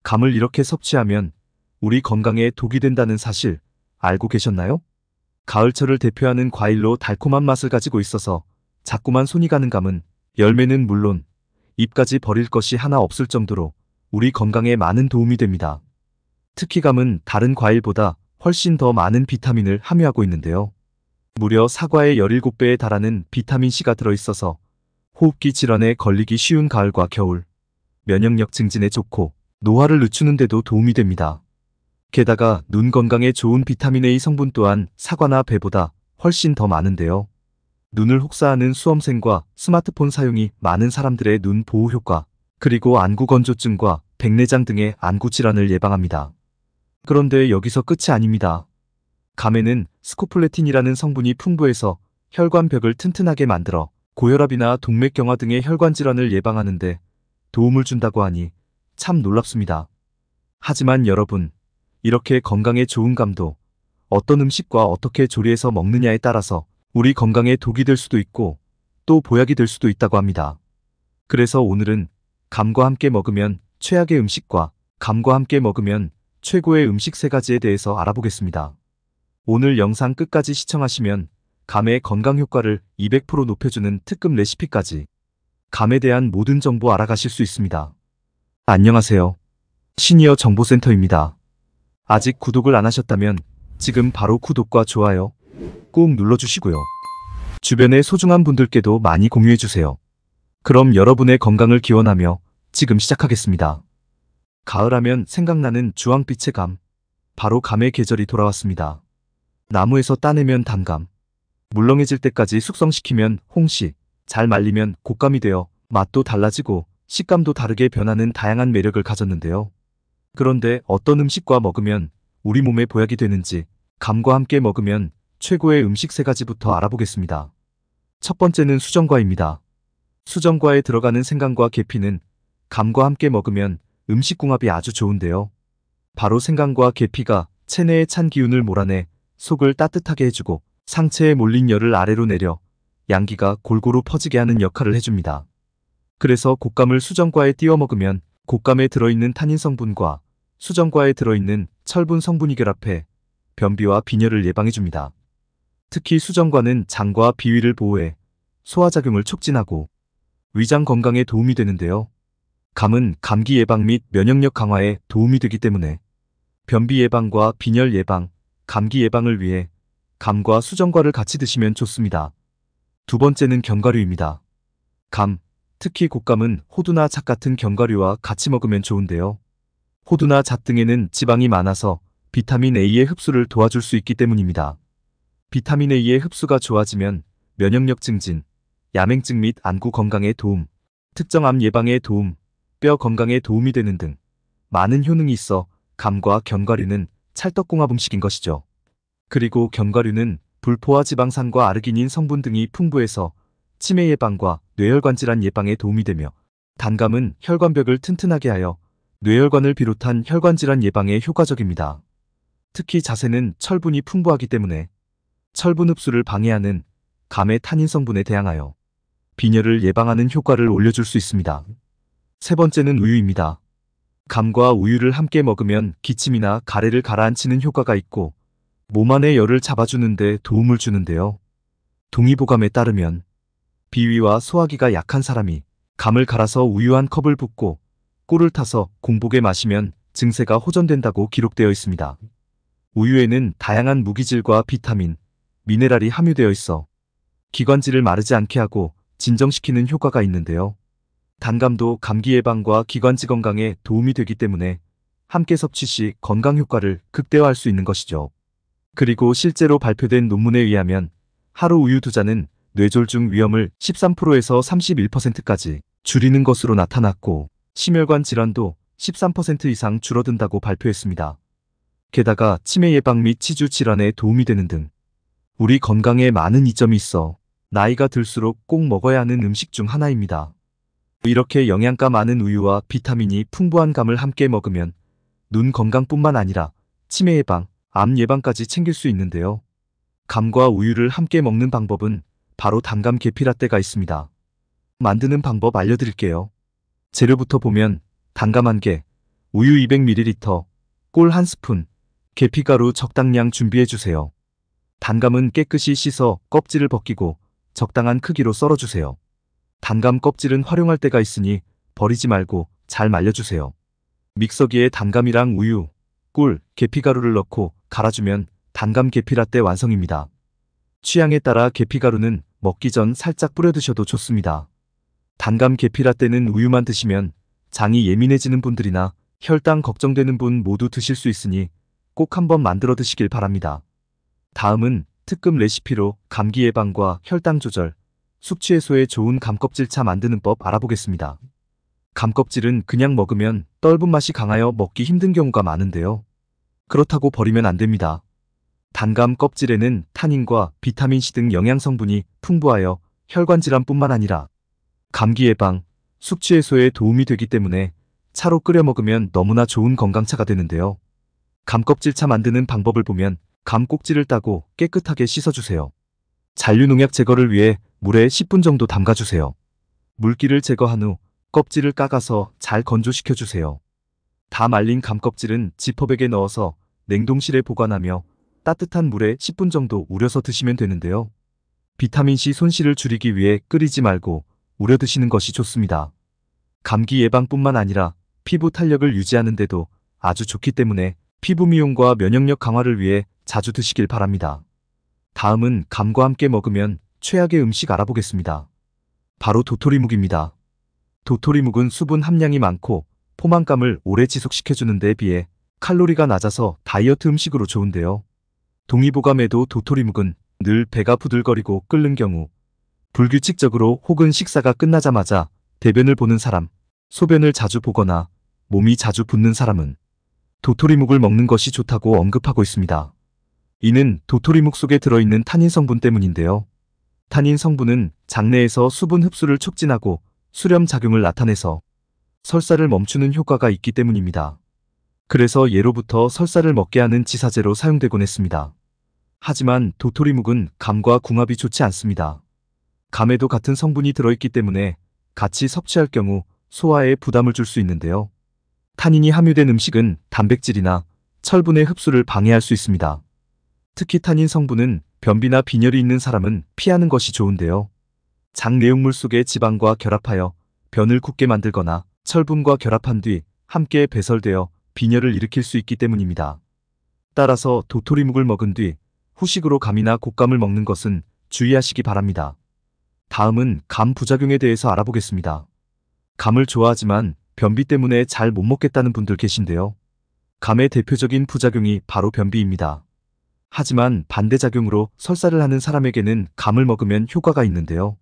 감을 이렇게 섭취하면 우리 건강에 독이 된다는 사실 알고 계셨나요? 가을철을 대표하는 과일로 달콤한 맛을 가지고 있어서 자꾸만 손이 가는 감은 열매는 물론 잎까지 버릴 것이 하나 없을 정도로 우리 건강에 많은 도움이 됩니다. 특히 감은 다른 과일보다 훨씬 더 많은 비타민을 함유하고 있는데요. 무려 사과의 17배에 달하는 비타민C가 들어있어서 호흡기 질환에 걸리기 쉬운 가을과 겨울, 면역력 증진에 좋고 노화를 늦추는 데도 도움이 됩니다. 게다가 눈 건강에 좋은 비타민 A 성분 또한 사과나 배보다 훨씬 더 많은데요. 눈을 혹사하는 수험생과 스마트폰 사용이 많은 사람들의 눈 보호 효과, 그리고 안구 건조증과 백내장 등의 안구 질환을 예방합니다. 그런데 여기서 끝이 아닙니다. 감에는 스코폴레틴이라는 성분이 풍부해서 혈관벽을 튼튼하게 만들어 고혈압이나 동맥경화 등의 혈관 질환을 예방하는 데 도움을 준다고 하니 참 놀랍습니다. 하지만 여러분, 이렇게 건강에 좋은 감도 어떤 음식과 어떻게 조리해서 먹느냐에 따라서 우리 건강에 독이 될 수도 있고 또 보약이 될 수도 있다고 합니다. 그래서 오늘은 감과 함께 먹으면 최악의 음식과 감과 함께 먹으면 최고의 음식 3가지에 대해서 알아보겠습니다. 오늘 영상 끝까지 시청하시면 감의 건강 효과를 200% 높여주는 특급 레시피까지 감에 대한 모든 정보 알아가실 수 있습니다. 안녕하세요. 시니어 정보센터입니다. 아직 구독을 안 하셨다면 지금 바로 구독과 좋아요 꾹 눌러주시고요. 주변의 소중한 분들께도 많이 공유해주세요. 그럼 여러분의 건강을 기원하며 지금 시작하겠습니다. 가을하면 생각나는 주황빛의 감, 바로 감의 계절이 돌아왔습니다. 나무에서 따내면 단감, 물렁해질 때까지 숙성시키면 홍시, 잘 말리면 곶감이 되어 맛도 달라지고 식감도 다르게 변하는 다양한 매력을 가졌는데요. 그런데 어떤 음식과 먹으면 우리 몸에 보약이 되는지 감과 함께 먹으면 최고의 음식 3가지부터 알아보겠습니다. 첫 번째는 수정과입니다. 수정과에 들어가는 생강과 계피는 감과 함께 먹으면 음식궁합이 아주 좋은데요. 바로 생강과 계피가 체내의 찬 기운을 몰아내 속을 따뜻하게 해주고 상체에 몰린 열을 아래로 내려 양기가 골고루 퍼지게 하는 역할을 해줍니다. 그래서 곶감을 수정과에 띄워 먹으면 곶감에 들어있는 타닌 성분과 수정과에 들어있는 철분 성분이 결합해 변비와 빈혈을 예방해줍니다. 특히 수정과는 장과 비위를 보호해 소화작용을 촉진하고 위장 건강에 도움이 되는데요. 감은 감기 예방 및 면역력 강화에 도움이 되기 때문에 변비 예방과 빈혈 예방, 감기 예방을 위해 감과 수정과를 같이 드시면 좋습니다. 두 번째는 견과류입니다. 감, 특히 곶감은 호두나 잣 같은 견과류와 같이 먹으면 좋은데요. 호두나 잣 등에는 지방이 많아서 비타민 A의 흡수를 도와줄 수 있기 때문입니다. 비타민 A의 흡수가 좋아지면 면역력 증진, 야맹증 및 안구 건강에 도움, 특정 암 예방에 도움, 뼈 건강에 도움이 되는 등 많은 효능이 있어 감과 견과류는 찰떡궁합 음식인 것이죠. 그리고 견과류는 불포화 지방산과 아르기닌 성분 등이 풍부해서 치매 예방과 뇌혈관 질환 예방에 도움이 되며 단감은 혈관벽을 튼튼하게 하여 뇌혈관을 비롯한 혈관 질환 예방에 효과적입니다. 특히 잣에는 철분이 풍부하기 때문에 철분 흡수를 방해하는 감의 타닌 성분에 대항하여 빈혈을 예방하는 효과를 올려줄 수 있습니다. 세 번째는 우유입니다. 감과 우유를 함께 먹으면 기침이나 가래를 가라앉히는 효과가 있고 몸 안의 열을 잡아주는 데 도움을 주는데요. 동의보감에 따르면 비위와 소화기가 약한 사람이 감을 갈아서 우유 한 컵을 붓고 꿀을 타서 공복에 마시면 증세가 호전된다고 기록되어 있습니다. 우유에는 다양한 무기질과 비타민, 미네랄이 함유되어 있어 기관지를 마르지 않게 하고 진정시키는 효과가 있는데요. 단감도 감기 예방과 기관지 건강에 도움이 되기 때문에 함께 섭취 시 건강 효과를 극대화할 수 있는 것이죠. 그리고 실제로 발표된 논문에 의하면 하루 우유 2잔은 뇌졸중 위험을 13%에서 31%까지 줄이는 것으로 나타났고 심혈관 질환도 13% 이상 줄어든다고 발표했습니다. 게다가 치매 예방 및 치주 질환에 도움이 되는 등 우리 건강에 많은 이점이 있어 나이가 들수록 꼭 먹어야 하는 음식 중 하나입니다. 이렇게 영양가 많은 우유와 비타민이 풍부한 감을 함께 먹으면 눈 건강뿐만 아니라 치매 예방, 암 예방까지 챙길 수 있는데요. 감과 우유를 함께 먹는 방법은 바로 단감 계피라떼가 있습니다. 만드는 방법 알려드릴게요. 재료부터 보면 단감 1개, 우유 200ml, 꿀 1스푼, 계피가루 적당량 준비해주세요. 단감은 깨끗이 씻어 껍질을 벗기고 적당한 크기로 썰어주세요. 단감 껍질은 활용할 때가 있으니 버리지 말고 잘 말려주세요. 믹서기에 단감이랑 우유, 꿀, 계피가루를 넣고 갈아주면 단감 계피라떼 완성입니다. 취향에 따라 계피가루는 먹기 전 살짝 뿌려 드셔도 좋습니다. 단감 계피라떼는 우유만 드시면 장이 예민해지는 분들이나 혈당 걱정되는 분 모두 드실 수 있으니 꼭 한번 만들어 드시길 바랍니다. 다음은 특급 레시피로 감기 예방과 혈당 조절, 숙취 해소에 좋은 감껍질차 만드는 법 알아보겠습니다. 감껍질은 그냥 먹으면 떫은 맛이 강하여 먹기 힘든 경우가 많은데요. 그렇다고 버리면 안 됩니다. 단감 껍질에는 타닌과 비타민C 등 영양 성분이 풍부하여 혈관 질환뿐만 아니라 감기 예방, 숙취 해소에 도움이 되기 때문에 차로 끓여 먹으면 너무나 좋은 건강차가 되는데요. 감껍질차 만드는 방법을 보면 감 꼭지를 따고 깨끗하게 씻어주세요. 잔류농약 제거를 위해 물에 10분 정도 담가주세요. 물기를 제거한 후 껍질을 깎아서 잘 건조시켜주세요. 다 말린 감껍질은 지퍼백에 넣어서 냉동실에 보관하며 따뜻한 물에 10분 정도 우려서 드시면 되는데요. 비타민C 손실을 줄이기 위해 끓이지 말고 우려 드시는 것이 좋습니다. 감기 예방뿐만 아니라 피부 탄력을 유지하는 데도 아주 좋기 때문에 피부 미용과 면역력 강화를 위해 자주 드시길 바랍니다. 다음은 감과 함께 먹으면 최악의 음식 알아보겠습니다. 바로 도토리묵입니다. 도토리묵은 수분 함량이 많고 포만감을 오래 지속시켜주는 데 비해 칼로리가 낮아서 다이어트 음식으로 좋은데요. 동의보감에도 도토리묵은 늘 배가 부들거리고 끓는 경우, 불규칙적으로 혹은 식사가 끝나자마자 대변을 보는 사람, 소변을 자주 보거나 몸이 자주 붓는 사람은 도토리묵을 먹는 것이 좋다고 언급하고 있습니다. 이는 도토리묵 속에 들어있는 타닌 성분 때문인데요. 타닌 성분은 장내에서 수분 흡수를 촉진하고 수렴 작용을 나타내서 설사를 멈추는 효과가 있기 때문입니다. 그래서 예로부터 설사를 먹게 하는 지사제로 사용되곤 했습니다. 하지만 도토리묵은 감과 궁합이 좋지 않습니다. 감에도 같은 성분이 들어있기 때문에 같이 섭취할 경우 소화에 부담을 줄 수 있는데요. 타닌이 함유된 음식은 단백질이나 철분의 흡수를 방해할 수 있습니다. 특히 타닌 성분은 변비나 빈혈이 있는 사람은 피하는 것이 좋은데요. 장 내용물 속의 지방과 결합하여 변을 굳게 만들거나 철분과 결합한 뒤 함께 배설되어 빈혈을 일으킬 수 있기 때문입니다. 따라서 도토리묵을 먹은 뒤 후식으로 감이나 곶감을 먹는 것은 주의하시기 바랍니다. 다음은 감 부작용에 대해서 알아보겠습니다. 감을 좋아하지만 변비 때문에 잘 못 먹겠다는 분들 계신데요. 감의 대표적인 부작용이 바로 변비입니다. 하지만 반대작용으로 설사를 하는 사람에게는 감을 먹으면 효과가 있는데요.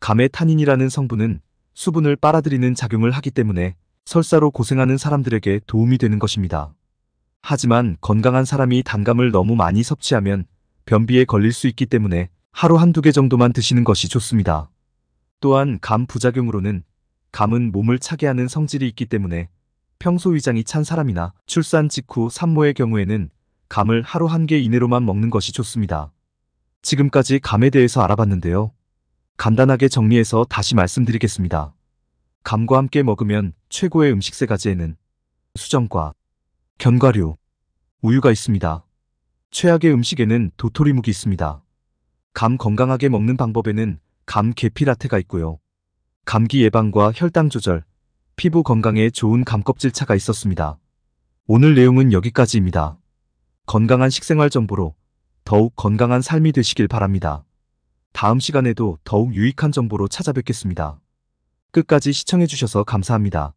감의 타닌이라는 성분은 수분을 빨아들이는 작용을 하기 때문에 설사로 고생하는 사람들에게 도움이 되는 것입니다. 하지만 건강한 사람이 단감을 너무 많이 섭취하면 변비에 걸릴 수 있기 때문에 하루 한두 개 정도만 드시는 것이 좋습니다. 또한 감 부작용으로는 감은 몸을 차게 하는 성질이 있기 때문에 평소 위장이 찬 사람이나 출산 직후 산모의 경우에는 감을 하루 한 개 이내로만 먹는 것이 좋습니다. 지금까지 감에 대해서 알아봤는데요. 간단하게 정리해서 다시 말씀드리겠습니다. 감과 함께 먹으면 최고의 음식 세 가지에는 수정과 견과류, 우유가 있습니다. 최악의 음식에는 도토리묵이 있습니다. 감 건강하게 먹는 방법에는 감 계피라떼가 있고요. 감기 예방과 혈당 조절, 피부 건강에 좋은 감껍질차가 있었습니다. 오늘 내용은 여기까지입니다. 건강한 식생활 정보로 더욱 건강한 삶이 되시길 바랍니다. 다음 시간에도 더욱 유익한 정보로 찾아뵙겠습니다. 끝까지 시청해주셔서 감사합니다.